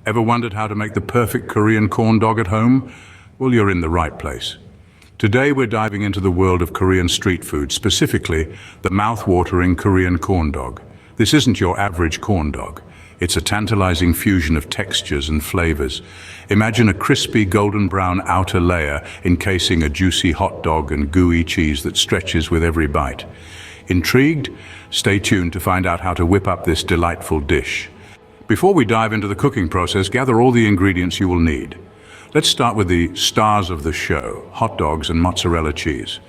Ever wondered how to make the perfect Korean corn dog at home? Well, you're in the right place. Today we're diving into the world of Korean street food, specifically the mouth-watering Korean corn dog. This isn't your average corn dog. It's a tantalizing fusion of textures and flavors. Imagine a crispy golden brown outer layer encasing a juicy hot dog and gooey cheese that stretches with every bite. Intrigued? Stay tuned to find out how to whip up this delightful dish. Before we dive into the cooking process, gather all the ingredients you will need. Let's start with the stars of the show, hot dogs and mozzarella cheese.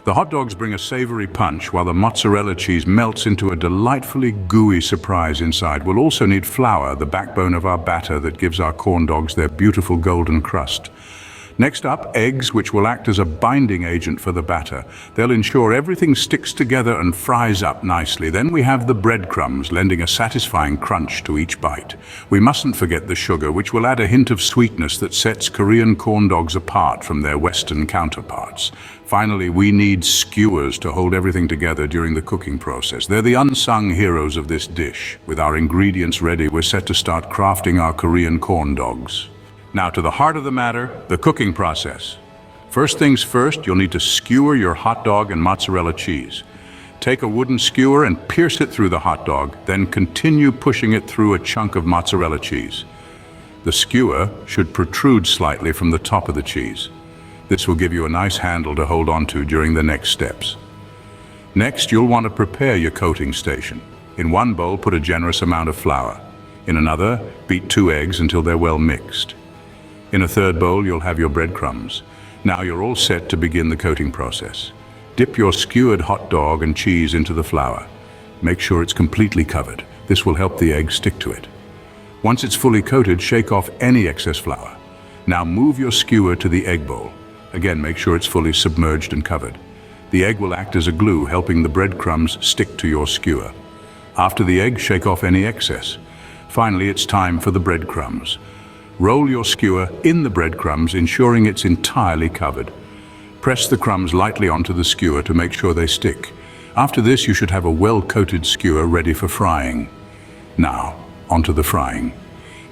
The hot dogs bring a savory punch while the mozzarella cheese melts into a delightfully gooey surprise inside. We'll also need flour, the backbone of our batter that gives our corn dogs their beautiful golden crust. Next up, eggs, which will act as a binding agent for the batter. They'll ensure everything sticks together and fries up nicely. Then we have the breadcrumbs, lending a satisfying crunch to each bite. We mustn't forget the sugar, which will add a hint of sweetness that sets Korean corn dogs apart from their Western counterparts. Finally, we need skewers to hold everything together during the cooking process. They're the unsung heroes of this dish. With our ingredients ready, we're set to start crafting our Korean corn dogs. Now to the heart of the matter, the cooking process. First things first, you'll need to skewer your hot dog and mozzarella cheese. Take a wooden skewer and pierce it through the hot dog, then continue pushing it through a chunk of mozzarella cheese. The skewer should protrude slightly from the top of the cheese. This will give you a nice handle to hold onto during the next steps. Next, you'll want to prepare your coating station. In one bowl, put a generous amount of flour. In another, beat 2 eggs until they're well mixed. In a third bowl, you'll have your breadcrumbs. Now you're all set to begin the coating process. Dip your skewered hot dog and cheese into the flour. Make sure it's completely covered. This will help the egg stick to it. Once it's fully coated, shake off any excess flour. Now move your skewer to the egg bowl. Again, make sure it's fully submerged and covered. The egg will act as a glue, helping the breadcrumbs stick to your skewer. After the egg, shake off any excess. Finally, it's time for the breadcrumbs. Roll your skewer in the breadcrumbs, ensuring it's entirely covered. Press the crumbs lightly onto the skewer to make sure they stick. After this, you should have a well-coated skewer ready for frying. Now, onto the frying.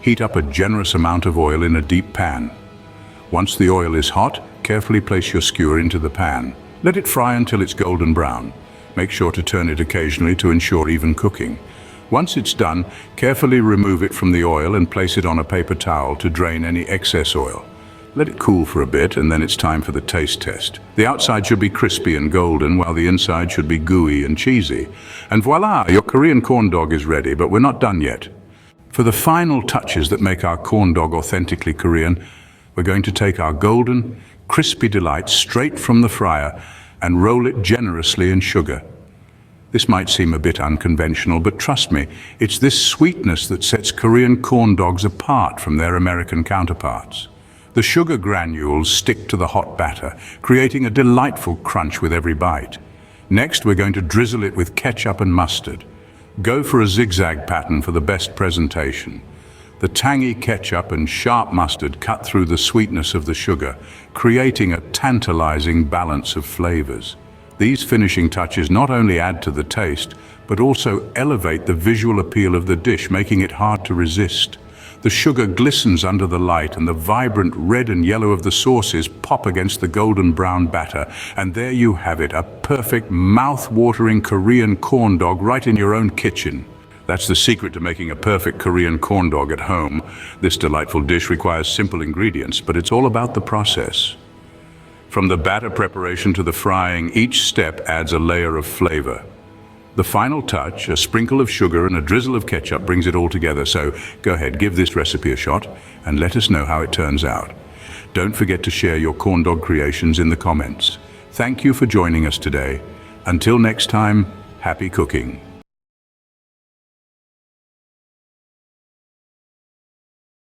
Heat up a generous amount of oil in a deep pan. Once the oil is hot, carefully place your skewer into the pan. Let it fry until it's golden brown. Make sure to turn it occasionally to ensure even cooking. Once it's done, carefully remove it from the oil and place it on a paper towel to drain any excess oil. Let it cool for a bit, and then it's time for the taste test. The outside should be crispy and golden, while the inside should be gooey and cheesy. And voila, your Korean corn dog is ready, but we're not done yet. For the final touches that make our corn dog authentically Korean, we're going to take our golden, crispy delight straight from the fryer and roll it generously in sugar. This might seem a bit unconventional, but trust me, it's this sweetness that sets Korean corn dogs apart from their American counterparts. The sugar granules stick to the hot batter, creating a delightful crunch with every bite. Next, we're going to drizzle it with ketchup and mustard. Go for a zigzag pattern for the best presentation. The tangy ketchup and sharp mustard cut through the sweetness of the sugar, creating a tantalizing balance of flavors. These finishing touches not only add to the taste, but also elevate the visual appeal of the dish, making it hard to resist. The sugar glistens under the light, and the vibrant red and yellow of the sauces pop against the golden brown batter. And there you have it, a perfect, mouth-watering Korean corn dog right in your own kitchen. That's the secret to making a perfect Korean corn dog at home. This delightful dish requires simple ingredients, but it's all about the process. From the batter preparation to the frying, each step adds a layer of flavor. The final touch, a sprinkle of sugar and a drizzle of ketchup, brings it all together. So go ahead, give this recipe a shot and let us know how it turns out. Don't forget to share your corn dog creations in the comments. Thank you for joining us today. Until next time, happy cooking.